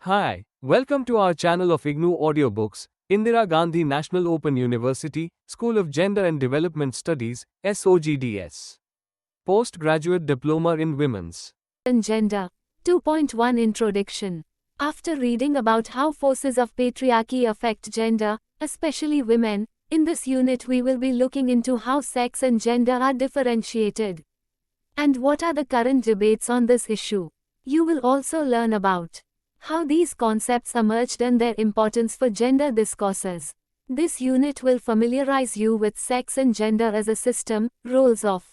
Hi, welcome to our channel of IGNOU Audiobooks, Indira Gandhi National Open University, School of Gender and Development Studies, SOGDS. Postgraduate Diploma in Women's and Gender. 2.1 Introduction. After reading about how forces of patriarchy affect gender, especially women, in this unit we will be looking into how sex and gender are differentiated. And what are the current debates on this issue. You will also learn about how these concepts emerged and their importance for gender discourses. This unit will familiarize you with sex and gender as a system, roles of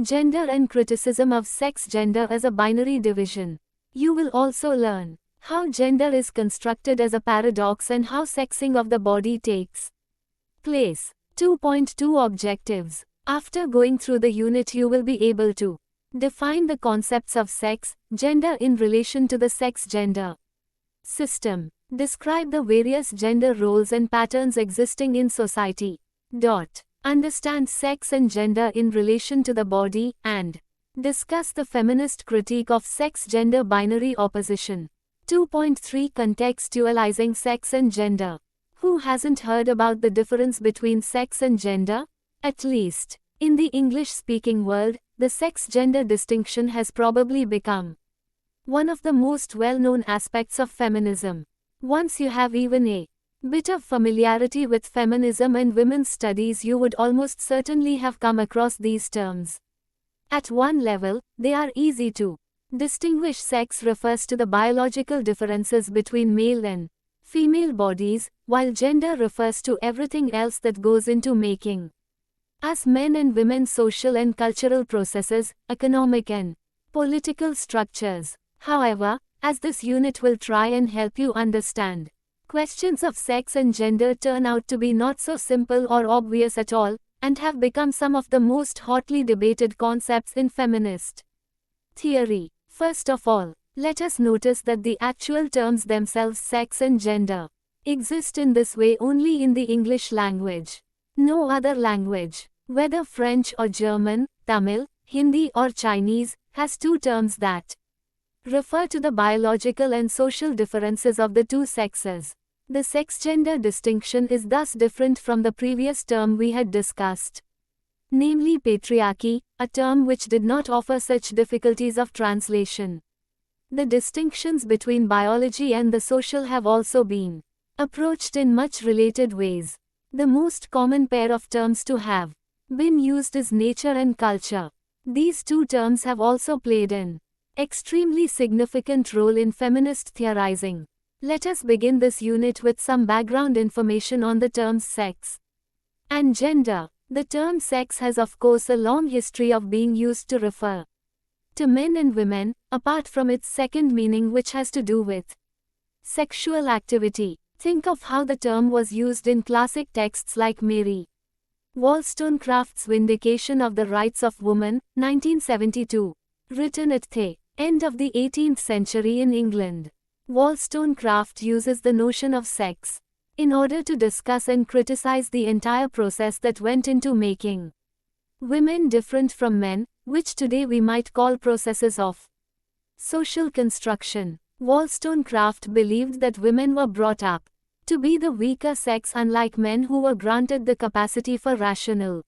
gender and criticism of sex-gender as a binary division. You will also learn how gender is constructed as a paradox and how sexing of the body takes place. 2.2 Objectives. After going through the unit you will be able to define the concepts of sex, gender in relation to the sex-gender system. Describe the various gender roles and patterns existing in society. Understand sex and gender in relation to the body, and discuss the feminist critique of sex-gender binary opposition. 2.3 Contextualizing sex and gender. Who hasn't heard about the difference between sex and gender? At least, in the English-speaking world, the sex-gender distinction has probably become one of the most well-known aspects of feminism. Once you have even a bit of familiarity with feminism and women's studies, you would almost certainly have come across these terms. At one level, they are easy to distinguish. Sex refers to the biological differences between male and female bodies, while gender refers to everything else that goes into making us men and women, social and cultural processes, economic and political structures. However, as this unit will try and help you understand, questions of sex and gender turn out to be not so simple or obvious at all, and have become some of the most hotly debated concepts in feminist theory. First of all, let us notice that the actual terms themselves, sex and gender, exist in this way only in the English language. No other language, whether French or German, Tamil, Hindi or Chinese, has two terms that refer to the biological and social differences of the two sexes. The sex-gender distinction is thus different from the previous term we had discussed, namely patriarchy, a term which did not offer such difficulties of translation. The distinctions between biology and the social have also been approached in much related ways. The most common pair of terms to have been used is nature and culture. These two terms have also played an extremely significant role in feminist theorizing. Let us begin this unit with some background information on the terms sex and gender. The term sex has of course a long history of being used to refer to men and women, apart from its second meaning which has to do with sexual activity. Think of how the term was used in classic texts like Mary Wollstonecraft's Vindication of the Rights of Woman, 1972, written at the end of the 18th century in England. Wollstonecraft uses the notion of sex in order to discuss and criticize the entire process that went into making women different from men, which today we might call processes of social construction. Wollstonecraft believed that women were brought up to be the weaker sex, unlike men who were granted the capacity for rational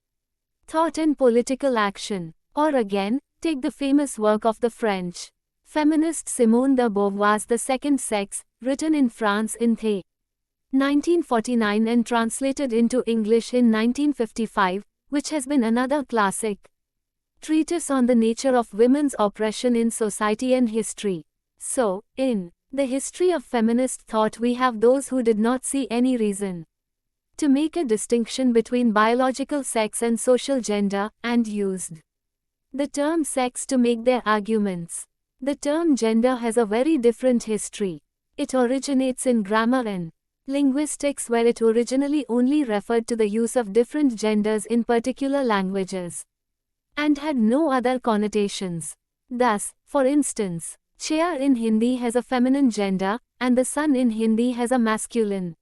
thought and political action. Or again, take the famous work of the French feminist Simone de Beauvoir's The Second Sex, written in France in the 1949 and translated into English in 1955, which has been another classic treatise on the nature of women's oppression in society and history. So, in the history of feminist thought we have those who did not see any reason to make a distinction between biological sex and social gender, and used the term sex to make their arguments. The term gender has a very different history. It originates in grammar and linguistics, where it originally only referred to the use of different genders in particular languages, and had no other connotations. Thus, for instance, chair in Hindi has a feminine gender, and the sun in Hindi has a masculine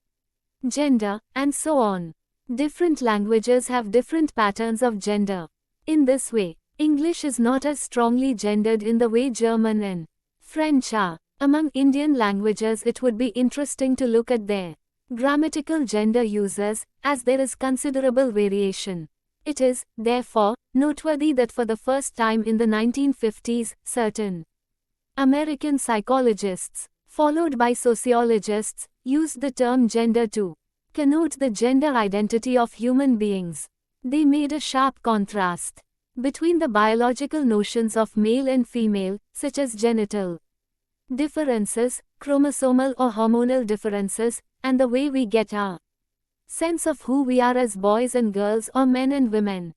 gender, and so on. Different languages have different patterns of gender. In this way, English is not as strongly gendered in the way German and French are. Among Indian languages, it would be interesting to look at their grammatical gender uses, as there is considerable variation. It is, therefore, noteworthy that for the first time in the 1950s, certain American psychologists, followed by sociologists, used the term gender to connote the gender identity of human beings. They made a sharp contrast between the biological notions of male and female, such as genital differences, chromosomal or hormonal differences, and the way we get our sense of who we are as boys and girls or men and women.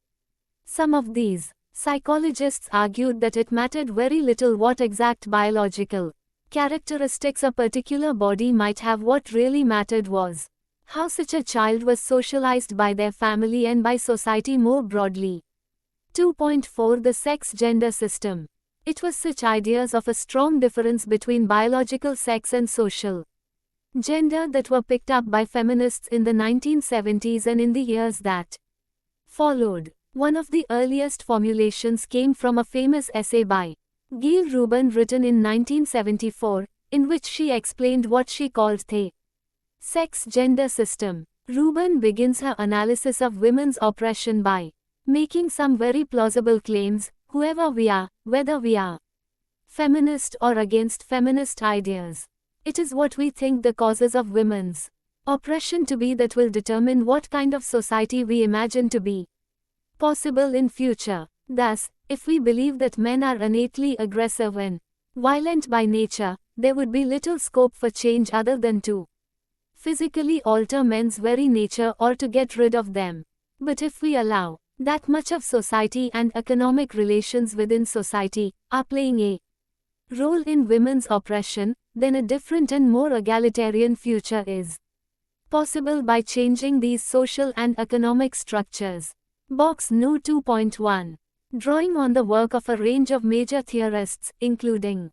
Some of these psychologists argued that it mattered very little what exact biological characteristics a particular body might have. What really mattered was how such a child was socialized by their family and by society more broadly. 2.4 The sex-gender system. It was such ideas of a strong difference between biological sex and social gender that were picked up by feminists in the 1970s and in the years that followed. One of the earliest formulations came from a famous essay by Gayle Rubin written in 1974, in which she explained what she called the sex-gender system. Rubin begins her analysis of women's oppression by making some very plausible claims: whoever we are, whether we are feminist or against feminist ideas, it is what we think the causes of women's oppression to be that will determine what kind of society we imagine to be possible in future. Thus, if we believe that men are innately aggressive and violent by nature, there would be little scope for change other than to physically alter men's very nature or to get rid of them. But if we allow that much of society and economic relations within society are playing a role in women's oppression, then a different and more egalitarian future is possible by changing these social and economic structures. Box No. 2.1. Drawing on the work of a range of major theorists, including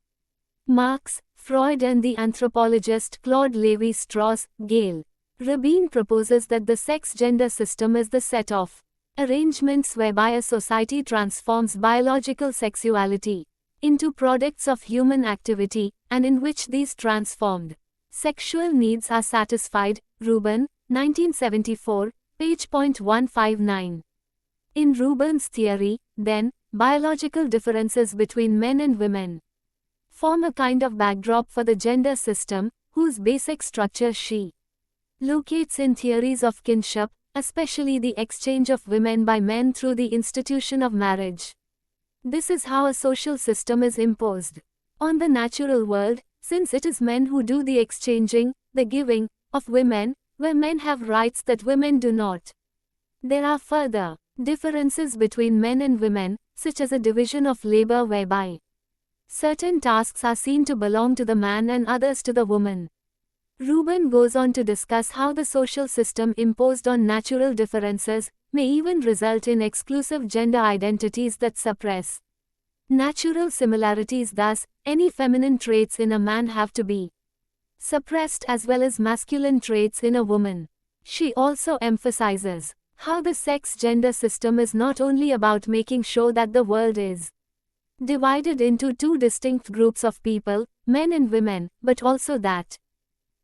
Marx, Freud and the anthropologist Claude Lévi-Strauss, Gayle Rubin proposes that the sex-gender system is the set of arrangements whereby a society transforms biological sexuality into products of human activity, and in which these transformed sexual needs are satisfied. Rubin, 1974, page 159. In Rubin's theory, then, biological differences between men and women form a kind of backdrop for the gender system, whose basic structure she locates in theories of kinship, especially the exchange of women by men through the institution of marriage. This is how a social system is imposed on the natural world, since it is men who do the exchanging, the giving, of women, where men have rights that women do not. There are further differences between men and women, such as a division of labor whereby certain tasks are seen to belong to the man and others to the woman. Rubin goes on to discuss how the social system imposed on natural differences may even result in exclusive gender identities that suppress natural similarities. Thus, any feminine traits in a man have to be suppressed as well as masculine traits in a woman. She also emphasizes how the sex-gender system is not only about making sure that the world is divided into two distinct groups of people, men and women, but also that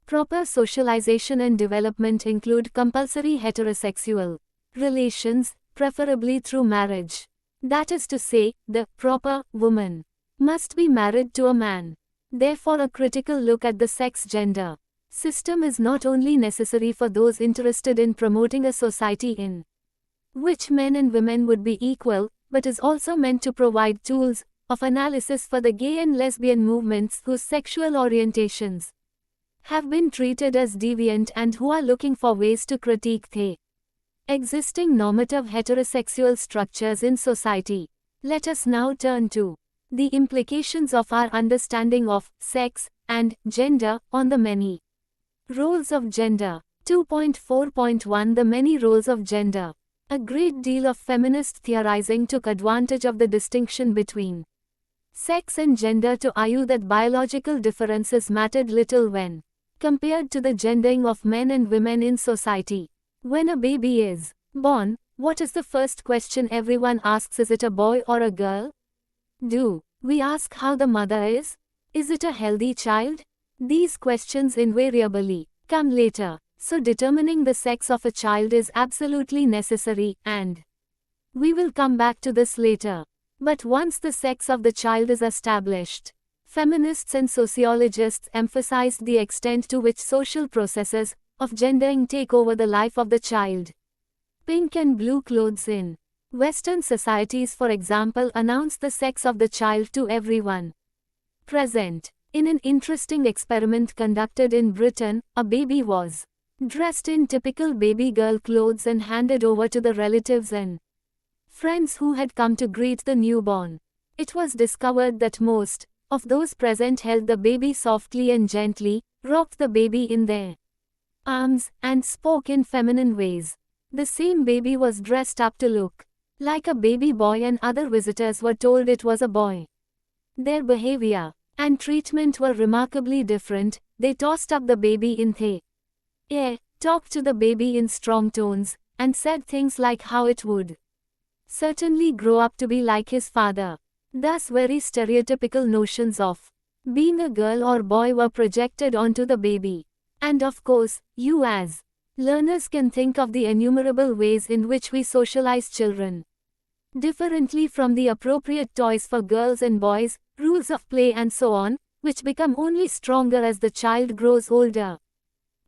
proper socialization and development include compulsory heterosexual relations, preferably through marriage. That is to say, the proper woman must be married to a man. Therefore, a critical look at the sex-gender system is not only necessary for those interested in promoting a society in which men and women would be equal, but is also meant to provide tools of analysis for the gay and lesbian movements whose sexual orientations have been treated as deviant and who are looking for ways to critique the existing normative heterosexual structures in society. Let us now turn to the implications of our understanding of sex and gender on the many roles of gender. 2.4.1 The many roles of gender. A great deal of feminist theorizing took advantage of the distinction between sex and gender to argue that biological differences mattered little when compared to the gendering of men and women in society. When a baby is born, what is the first question everyone asks? Is it a boy or a girl? Do we ask how the mother is? Is it a healthy child? These questions invariably come later, so determining the sex of a child is absolutely necessary, and we will come back to this later. But once the sex of the child is established, feminists and sociologists emphasized the extent to which social processes of gendering take over the life of the child. Pink and blue clothes in Western societies, for example, announce the sex of the child to everyone present. In an interesting experiment conducted in Britain, a baby was dressed in typical baby girl clothes and handed over to the relatives and friends who had come to greet the newborn. It was discovered that most of those present held the baby softly and gently, rocked the baby in their arms, and spoke in feminine ways. The same baby was dressed up to look like a baby boy, and other visitors were told it was a boy. Their behavior and treatment were remarkably different. They tossed up the baby in the air, talked to the baby in strong tones, and said things like how it would certainly grow up to be like his father. Thus very stereotypical notions of being a girl or boy were projected onto the baby. And of course, you as learners can think of the innumerable ways in which we socialize children differently, from the appropriate toys for girls and boys, rules of play and so on, which become only stronger as the child grows older.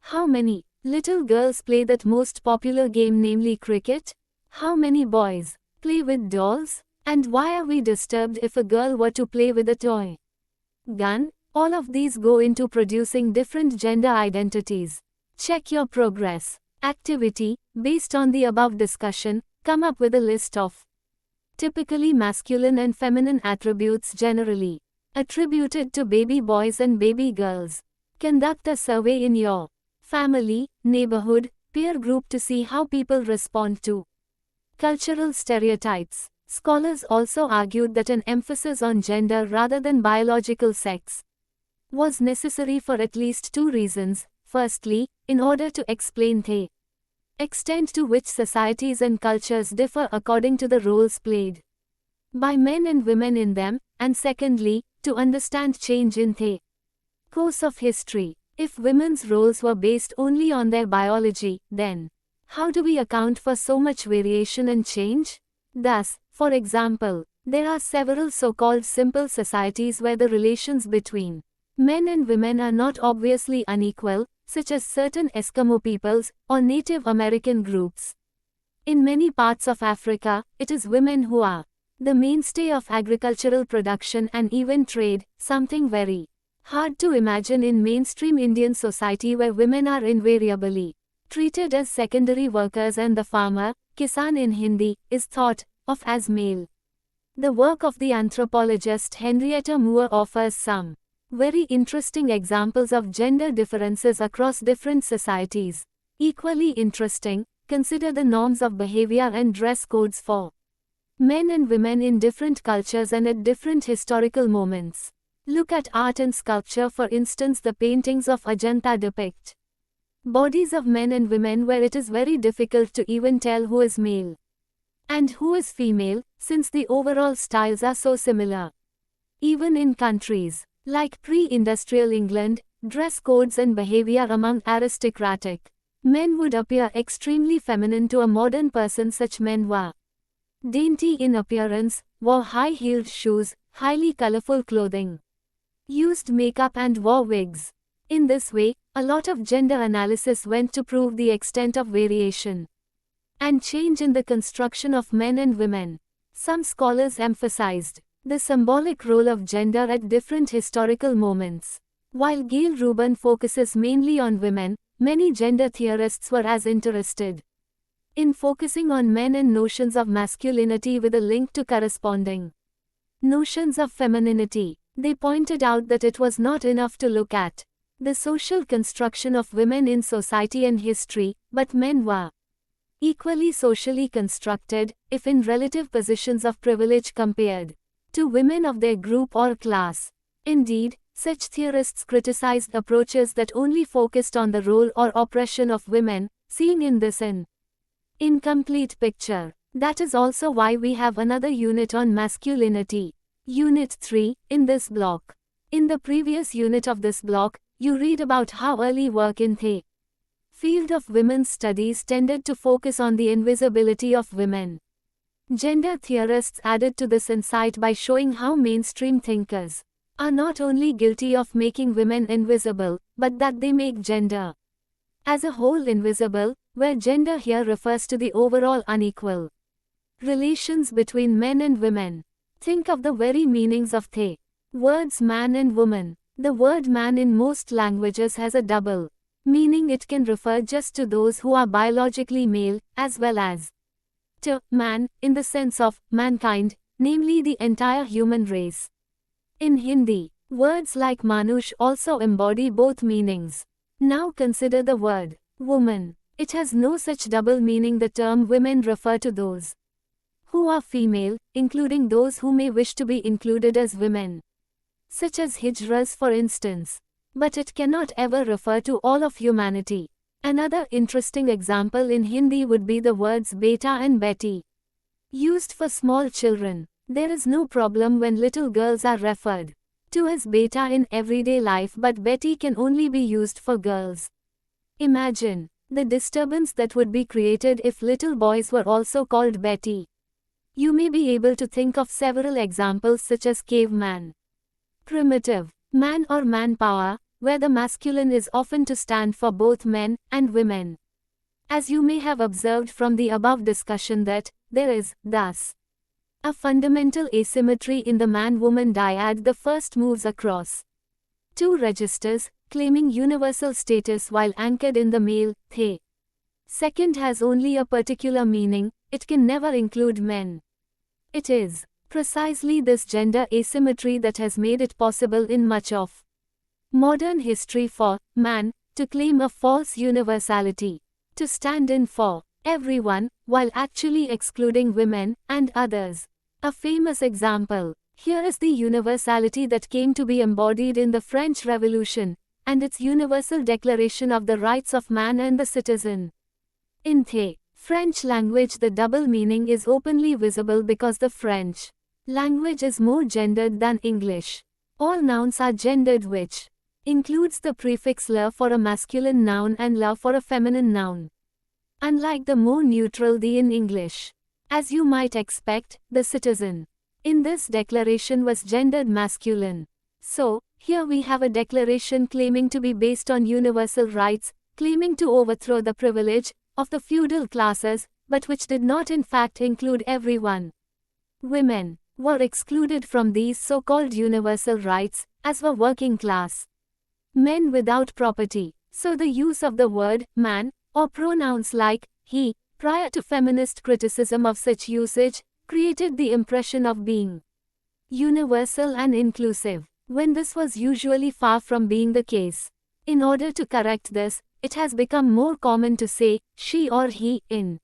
How many little girls play that most popular game, namely cricket? How many boys play with dolls? And why are we disturbed if a girl were to play with a toy gun? All of these go into producing different gender identities. Check your progress activity. Based on the above discussion, come up with a list of typically masculine and feminine attributes generally attributed to baby boys and baby girls. Conduct a survey in your family, neighborhood, peer group to see how people respond to cultural stereotypes. Scholars also argued that an emphasis on gender rather than biological sex was necessary for at least two reasons. Firstly, in order to explain the extent to which societies and cultures differ according to the roles played by men and women in them, and secondly, to understand change in the course of history. If women's roles were based only on their biology, then how do we account for so much variation and change? Thus, for example, there are several so-called simple societies where the relations between men and women are not obviously unequal, such as certain Eskimo peoples or Native American groups. In many parts of Africa, it is women who are the mainstay of agricultural production and even trade, something very hard to imagine in mainstream Indian society, where women are invariably treated as secondary workers and the farmer, kisan in Hindi, is thought of as male. The work of the anthropologist Henrietta Moore offers some very interesting examples of gender differences across different societies. Equally interesting, consider the norms of behavior and dress codes for men and women in different cultures and at different historical moments. Look at art and sculpture. For instance, the paintings of Ajanta depict bodies of men and women where it is very difficult to even tell who is male and who is female, since the overall styles are so similar. Even in countries like pre-industrial England, dress codes and behavior among aristocratic men would appear extremely feminine to a modern person. Such men were dainty in appearance, wore high-heeled shoes, highly colorful clothing, used makeup and wore wigs. In this way, a lot of gender analysis went to prove the extent of variation and change in the construction of men and women. Some scholars emphasized the symbolic role of gender at different historical moments. While Gail Rubin focuses mainly on women, many gender theorists were as interested in focusing on men and notions of masculinity with a link to corresponding notions of femininity. They pointed out that it was not enough to look at the social construction of women in society and history, but men were equally socially constructed, if in relative positions of privilege compared to women of their group or class. Indeed, such theorists criticized approaches that only focused on the role or oppression of women, seeing in this an incomplete picture. That is also why we have another unit on masculinity. Unit 3, in this block. In the previous unit of this block, you read about how early work in the field of women's studies tended to focus on the invisibility of women. Gender theorists added to this insight by showing how mainstream thinkers are not only guilty of making women invisible, but that they make gender as a whole invisible, where gender here refers to the overall unequal relations between men and women. Think of the very meanings of the words man and woman. The word man in most languages has a double meaning. It can refer just to those who are biologically male, as well as to man, in the sense of mankind, namely the entire human race. In Hindi, words like manush also embody both meanings. Now consider the word woman. It has no such double meaning. The term women refer to those who are female, including those who may wish to be included as women, such as hijras for instance. But it cannot ever refer to all of humanity. Another interesting example in Hindi would be the words beta and beti, used for small children. There is no problem when little girls are referred to as beta in everyday life, but beti can only be used for girls. Imagine the disturbance that would be created if little boys were also called beti. You may be able to think of several examples such as caveman, primitive man, or manpower, where the masculine is often to stand for both men and women. As you may have observed from the above discussion that there is, thus, a fundamental asymmetry in the man-woman dyad. The first moves across two registers, claiming universal status while anchored in the male, the second has only a particular meaning. It can never include men. It is precisely this gender asymmetry that has made it possible in much of modern history for man to claim a false universality, to stand in for everyone, while actually excluding women and others. A famous example here is the universality that came to be embodied in the French Revolution, and its universal declaration of the rights of man and the citizen. In the French language, the double meaning is openly visible because the French language is more gendered than English. All nouns are gendered, which includes the prefix le for a masculine noun and la for a feminine noun, unlike the more neutral the in English. As you might expect, the citizen in this declaration was gendered masculine. So, here we have a declaration claiming to be based on universal rights, claiming to overthrow the privilege of the feudal classes, but which did not in fact include everyone. Women were excluded from these so-called universal rights, as were working class men without property. So the use of the word man, or pronouns like he, prior to feminist criticism of such usage, created the impression of being universal and inclusive, when this was usually far from being the case. In order to correct this, it has become more common to say she or he in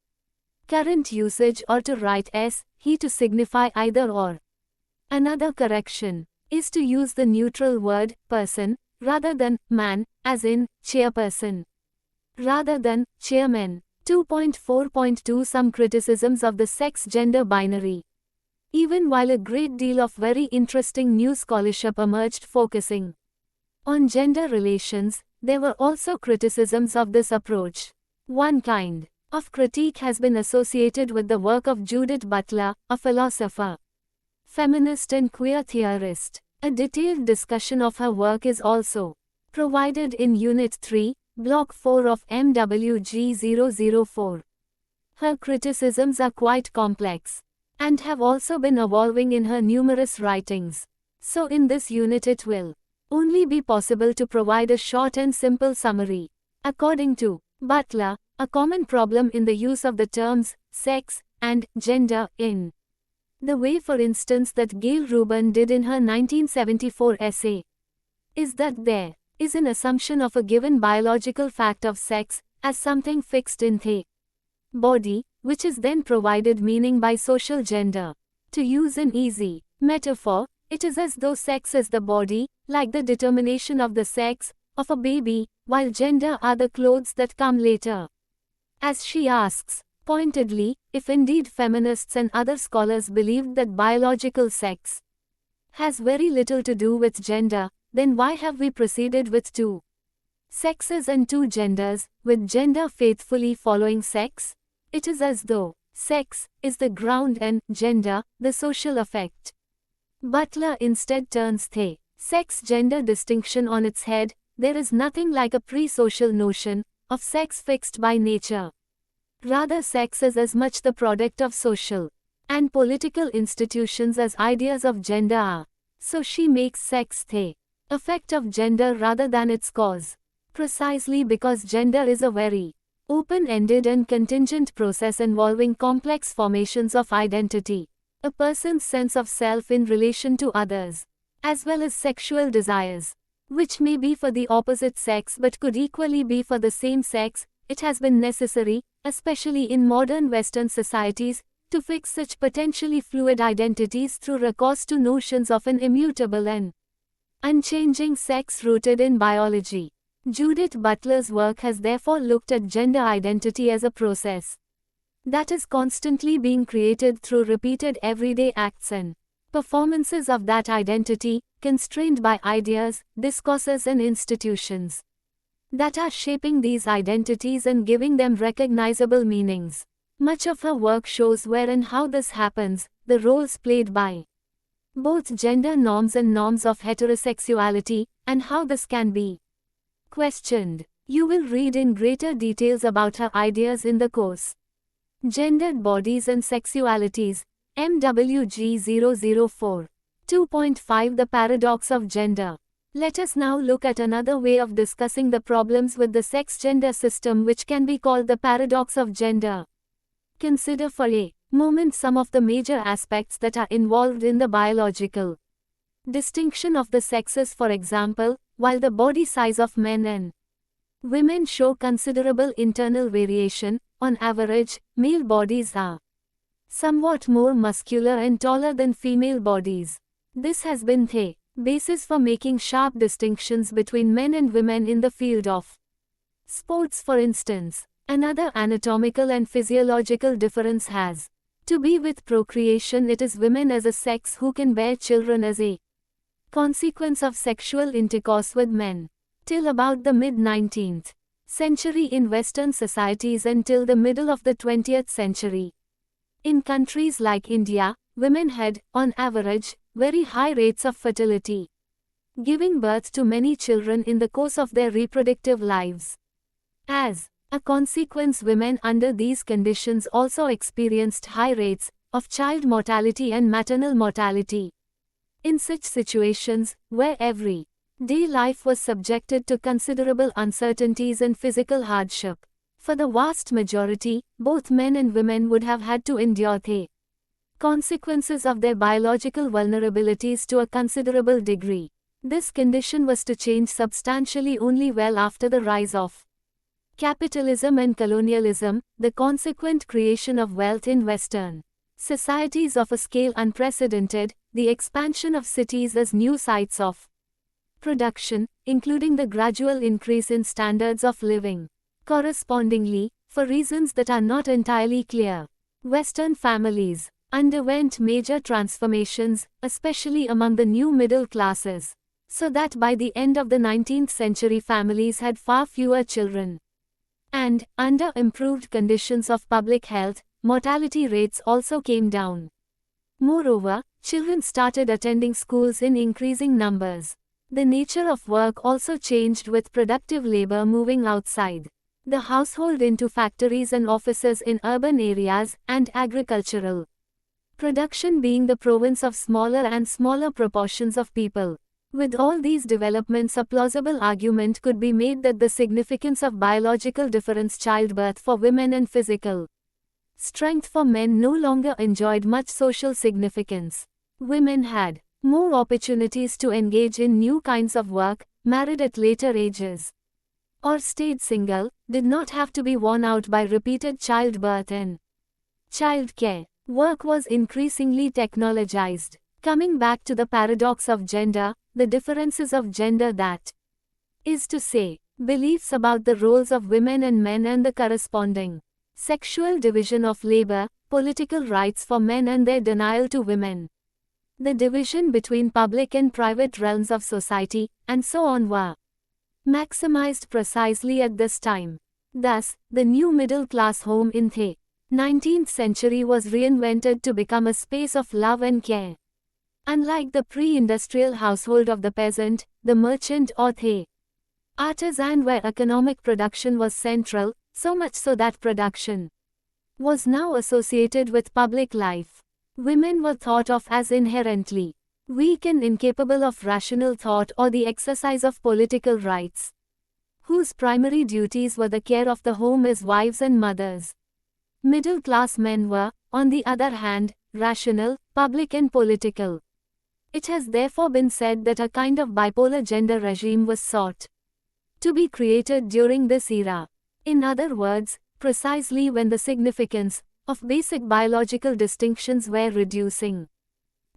current usage, or to write s, he to signify either or. Another correction is to use the neutral word person rather than man, as in chairperson rather than chairman. 2.4.2 Some criticisms of the sex-gender binary. Even while a great deal of very interesting new scholarship emerged focusing on gender relations, there were also criticisms of this approach. One kind of critique has been associated with the work of Judith Butler, a philosopher, feminist and queer theorist. A detailed discussion of her work is also provided in Unit 3, Block 4 of MWG 004. Her criticisms are quite complex and have also been evolving in her numerous writings. So in this unit it will only be possible to provide a short and simple summary. According to Butler, a common problem in the use of the terms sex and gender in the way, for instance, that Gail Rubin did in her 1974 essay, is that there is an assumption of a given biological fact of sex as something fixed in the body, which is then provided meaning by social gender. To use an easy metaphor, it is as though sex is the body, like the determination of the sex of a baby, while gender are the clothes that come later. As she asks, pointedly, if indeed feminists and other scholars believed that biological sex has very little to do with gender, then why have we proceeded with two sexes and two genders, with gender faithfully following sex? It is as though sex is the ground and gender the social effect. Butler instead turns the sex-gender distinction on its head. There is nothing like a pre-social notion of sex fixed by nature. Rather, sex is as much the product of social and political institutions as ideas of gender are. So she makes sex the effect of gender rather than its cause. Precisely because gender is a very open-ended and contingent process involving complex formations of identity, a person's sense of self in relation to others, as well as sexual desires, which may be for the opposite sex but could equally be for the same sex. It has been necessary, especially in modern Western societies, to fix such potentially fluid identities through recourse to notions of an immutable and unchanging sex rooted in biology. Judith Butler's work has therefore looked at gender identity as a process that is constantly being created through repeated everyday acts and performances of that identity, constrained by ideas, discourses and institutions that are shaping these identities and giving them recognizable meanings. Much of her work shows where and how this happens, the roles played by both gender norms and norms of heterosexuality, and how this can be questioned. You will read in greater details about her ideas in the course Gendered Bodies and Sexualities, MWG 004. 2.5 The Paradox of Gender. Let us now look at another way of discussing the problems with the sex-gender system, which can be called the paradox of gender. Consider for a moment some of the major aspects that are involved in the biological distinction of the sexes. For example, while the body size of men and women show considerable internal variation, on average, male bodies are somewhat more muscular and taller than female bodies. This has been the basis for making sharp distinctions between men and women in the field of sports, for instance. Another anatomical and physiological difference has to be with procreation. It is women as a sex who can bear children as a consequence of sexual intercourse with men. Till about the mid-19th century in Western societies and till the middle of the 20th century, in countries like India, women had, on average, very high rates of fertility, giving birth to many children in the course of their reproductive lives. As a consequence, women under these conditions also experienced high rates of child mortality and maternal mortality. In such situations, where every day life was subjected to considerable uncertainties and physical hardship, for the vast majority, both men and women would have had to endure the consequences of their biological vulnerabilities to a considerable degree. This condition was to change substantially only well after the rise of capitalism and colonialism, the consequent creation of wealth in Western societies of a scale unprecedented, the expansion of cities as new sites of production, including the gradual increase in standards of living. Correspondingly, for reasons that are not entirely clear, Western families underwent major transformations, especially among the new middle classes, so that by the end of the 19th century families had far fewer children. And, under improved conditions of public health, mortality rates also came down. Moreover, children started attending schools in increasing numbers. The nature of work also changed, with productive labor moving outside the household into factories and offices in urban areas, and agricultural production being the province of smaller and smaller proportions of people. With all these developments, a plausible argument could be made that the significance of biological difference, childbirth for women and physical strength for men, no longer enjoyed much social significance. Women had more opportunities to engage in new kinds of work, married at later ages, or stayed single, did not have to be worn out by repeated childbirth and child care. Work was increasingly technologized. Coming back to the paradox of gender, the differences of gender, that is to say, beliefs about the roles of women and men and the corresponding sexual division of labor, political rights for men and their denial to women. the division between public and private realms of society, and so on were maximized precisely at this time. Thus, the new middle-class home in the 19th century was reinvented to become a space of love and care. Unlike the pre-industrial household of the peasant, the merchant or the artisan where economic production was central, so much so that production was now associated with public life. Women were thought of as inherently weak and incapable of rational thought or the exercise of political rights, whose primary duties were the care of the home as wives and mothers. Middle-class men were, on the other hand, rational, public and political. It has therefore been said that a kind of bipolar gender regime was sought to be created during this era. In other words, precisely when the significance of basic biological distinctions were reducing,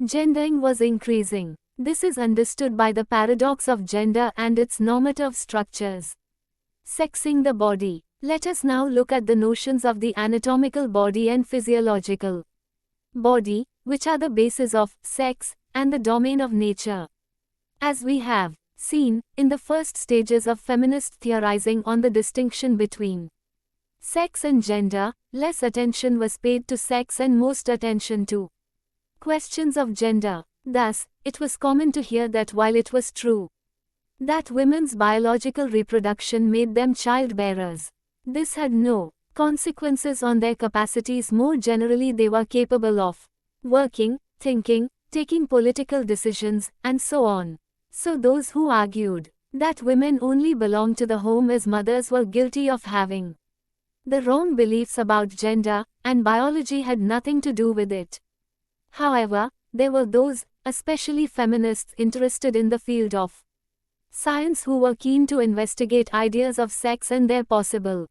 gendering was increasing. This is understood by the paradox of gender and its normative structures. Sexing the body. Let us now look at the notions of the anatomical body and physiological body, which are the basis of sex and the domain of nature. As we have seen, in the first stages of feminist theorizing on the distinction between sex and gender, less attention was paid to sex and most attention to questions of gender. Thus, it was common to hear that while it was true that women's biological reproduction made them childbearers, this had no consequences on their capacities. More generally, they were capable of working, thinking, taking political decisions, and so on. So those who argued that women only belonged to the home as mothers were guilty of having the wrong beliefs about gender, and biology had nothing to do with it. However, there were those, especially feminists interested in the field of science, who were keen to investigate ideas of sex and their possible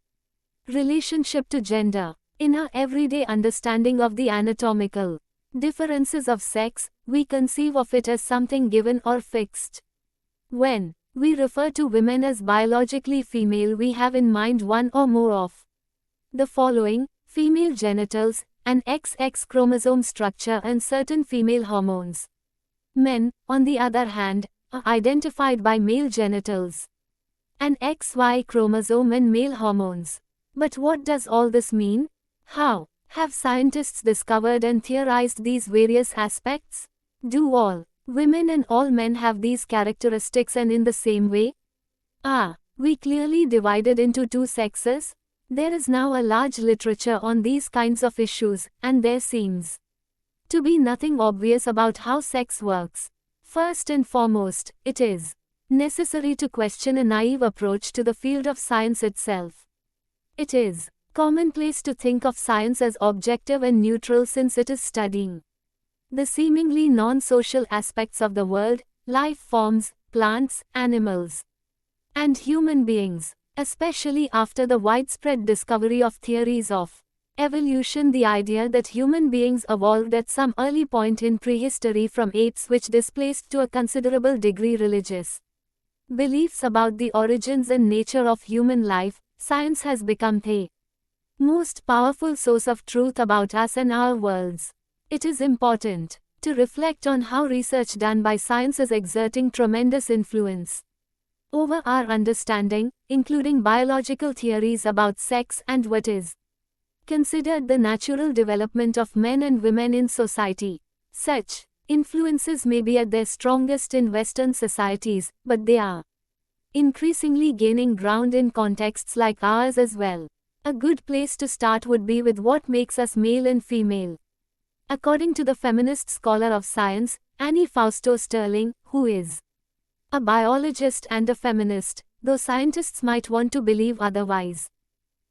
relationship to gender. In our everyday understanding of the anatomical differences of sex, we conceive of it as something given or fixed. When we refer to women as biologically female, we have in mind one or more of the following: female genitals, an XX chromosome structure and certain female hormones. Men, on the other hand, are identified by male genitals, an XY chromosome and male hormones. But what does all this mean? How have scientists discovered and theorized these various aspects? Do all women and all men have these characteristics and in the same way? Are we clearly divided into two sexes? There is now a large literature on these kinds of issues, and there seems to be nothing obvious about how sex works. First and foremost, it is necessary to question a naive approach to the field of science itself. It is commonplace to think of science as objective and neutral, since it is studying the seemingly non-social aspects of the world, life forms, plants, animals, and human beings. Especially after the widespread discovery of theories of evolution, the idea that human beings evolved at some early point in prehistory from apes, which displaced to a considerable degree religious beliefs about the origins and nature of human life, science has become the most powerful source of truth about us and our worlds. It is important to reflect on how research done by science is exerting tremendous influence over our understanding, including biological theories about sex and what is considered the natural development of men and women in society. Such influences may be at their strongest in Western societies, but they are increasingly gaining ground in contexts like ours as well. A good place to start would be with what makes us male and female. According to the feminist scholar of science, Annie Fausto Sterling, who is a biologist and a feminist, though scientists might want to believe otherwise,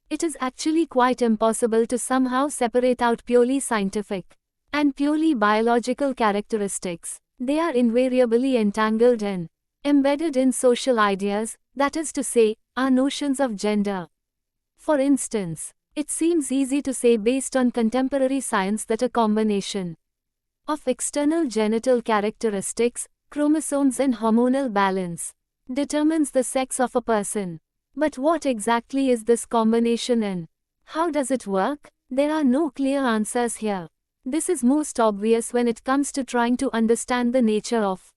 it is actually quite impossible to somehow separate out purely scientific and purely biological characteristics. They are invariably entangled and embedded in social ideas, that is to say, our notions of gender. For instance, it seems easy to say based on contemporary science that a combination of external genital characteristics, chromosomes and hormonal balance determines the sex of a person. But what exactly is this combination and how does it work? There are no clear answers here. This is most obvious when it comes to trying to understand the nature of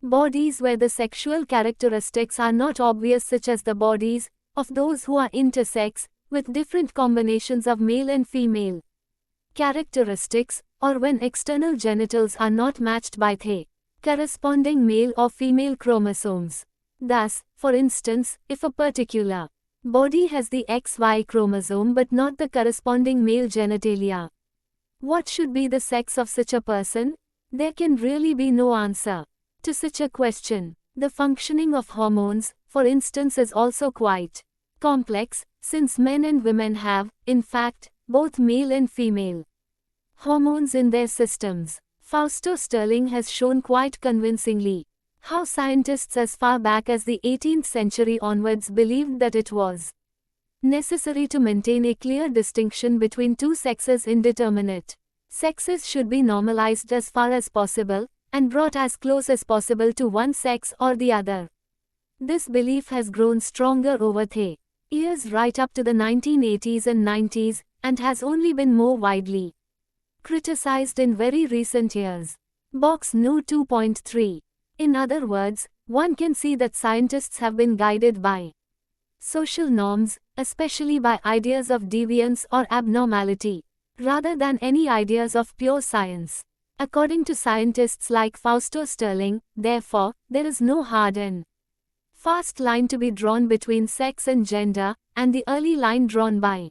bodies where the sexual characteristics are not obvious, such as the bodies of those who are intersex, with different combinations of male and female characteristics, or when external genitals are not matched by the corresponding male or female chromosomes. Thus, for instance, if a particular body has the XY chromosome but not the corresponding male genitalia, what should be the sex of such a person? There can really be no answer to such a question. The functioning of hormones, for instance, is also quite complex, since men and women have, in fact, both male and female hormones in their systems. Fausto Sterling has shown quite convincingly how scientists as far back as the 18th century onwards believed that it was necessary to maintain a clear distinction between two sexes. Indeterminate sexes should be normalized as far as possible, and brought as close as possible to one sex or the other. This belief has grown stronger over the years right up to the 1980s and 90s, and has only been more widely criticized in very recent years. Box No 2.3. In other words, one can see that scientists have been guided by social norms, especially by ideas of deviance or abnormality, rather than any ideas of pure science. According to scientists like Fausto Sterling, therefore, there is no hard and fast line to be drawn between sex and gender, and the early line drawn by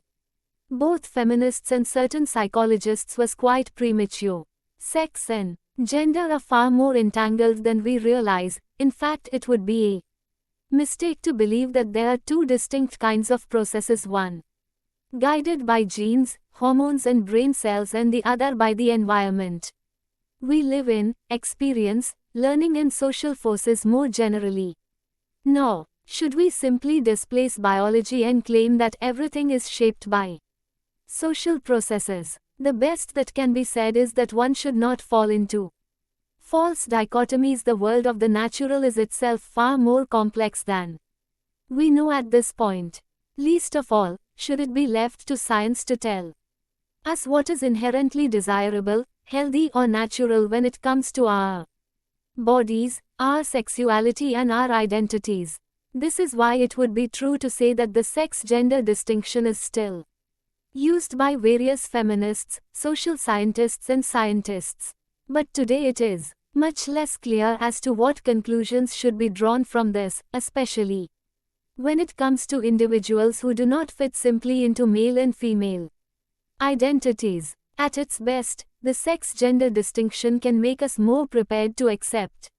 both feminists and certain psychologists was quite premature. Sex and gender are far more entangled than we realize. In fact, it would be a mistake to believe that there are two distinct kinds of processes, one guided by genes, hormones and brain cells, and the other by the environment we live in, experience, learning and social forces more generally. Nor should we simply displace biology and claim that everything is shaped by social processes. The best that can be said is that one should not fall into false dichotomies. The world of the natural is itself far more complex than we know at this point. Least of all, should it be left to science to tell us what is inherently desirable, healthy or natural when it comes to our bodies, our sexuality and our identities. This is why it would be true to say that the sex-gender distinction is still used by various feminists, social scientists and scientists. But today it is much less clear as to what conclusions should be drawn from this, especially when it comes to individuals who do not fit simply into male and female identities. At its best, the sex-gender distinction can make us more prepared to accept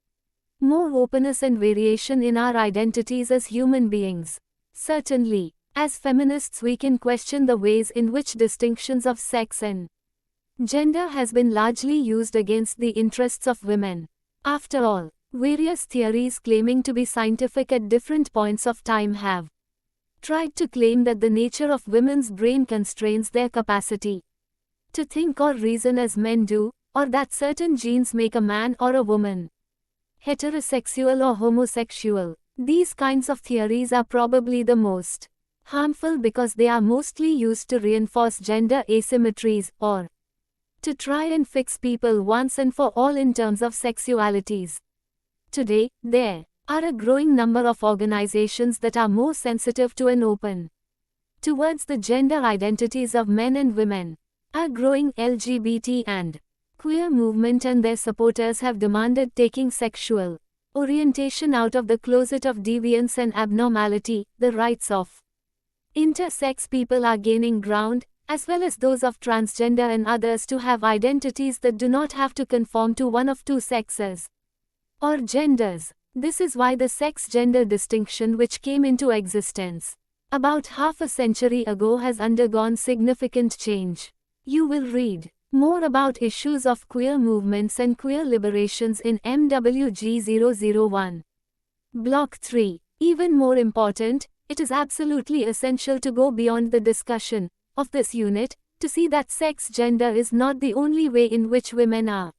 more openness and variation in our identities as human beings. Certainly, as feminists we can question the ways in which distinctions of sex and gender has been largely used against the interests of women. After all, various theories claiming to be scientific at different points of time have tried to claim that the nature of women's brain constrains their capacity to think or reason as men do, or that certain genes make a man or a woman heterosexual or homosexual. These kinds of theories are probably the most harmful because they are mostly used to reinforce gender asymmetries, or to try and fix people once and for all in terms of sexualities. Today, there are a growing number of organizations that are more sensitive to and open towards the gender identities of men and women. A growing LGBT and queer movement and their supporters have demanded taking sexual orientation out of the closet of deviance and abnormality. The rights of intersex people are gaining ground, as well as those of transgender and others, to have identities that do not have to conform to one of two sexes or genders. This is why the sex-gender distinction, which came into existence about half a century ago, has undergone significant change. You will read more about issues of queer movements and queer liberations in MWG 001. Block 3. Even more important, it is absolutely essential to go beyond the discussion of this unit to see that sex-gender is not the only way in which women are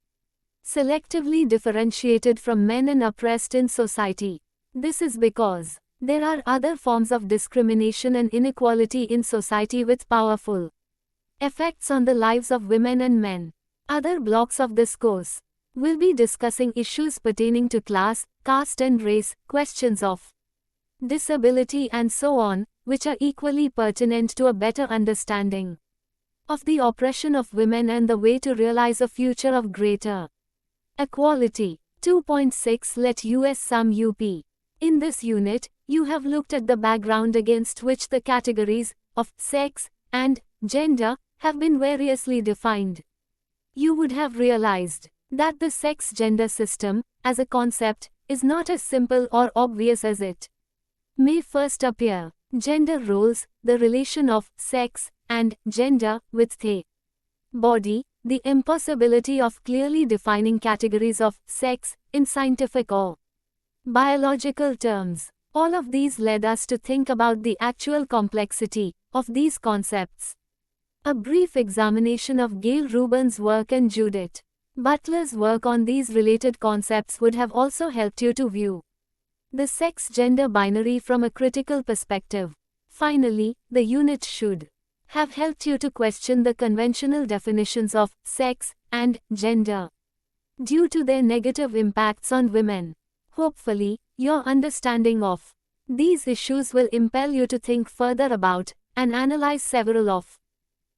selectively differentiated from men and oppressed in society. This is because there are other forms of discrimination and inequality in society with powerful effects on the lives of women and men. Other blocks of this course will be discussing issues pertaining to class, caste and race, questions of disability and so on, which are equally pertinent to a better understanding of the oppression of women and the way to realize a future of greater equality. 2.6 Let US Sum UP. In this unit, you have looked at the background against which the categories of sex and gender have been variously defined. You would have realized that the sex-gender system, as a concept, is not as simple or obvious as it may first appear. Gender roles, the relation of sex and gender with the body, the impossibility of clearly defining categories of sex in scientific or biological terms. All of these led us to think about the actual complexity of these concepts. A brief examination of Gail Rubin's work and Judith Butler's work on these related concepts would have also helped you to view the sex-gender binary from a critical perspective. Finally, the unit should have helped you to question the conventional definitions of sex and gender due to their negative impacts on women. Hopefully, your understanding of these issues will impel you to think further about and analyze several of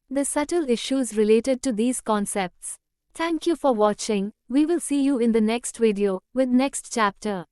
the subtle issues related to these concepts. Thank you for watching. We will see you in the next video with next chapter.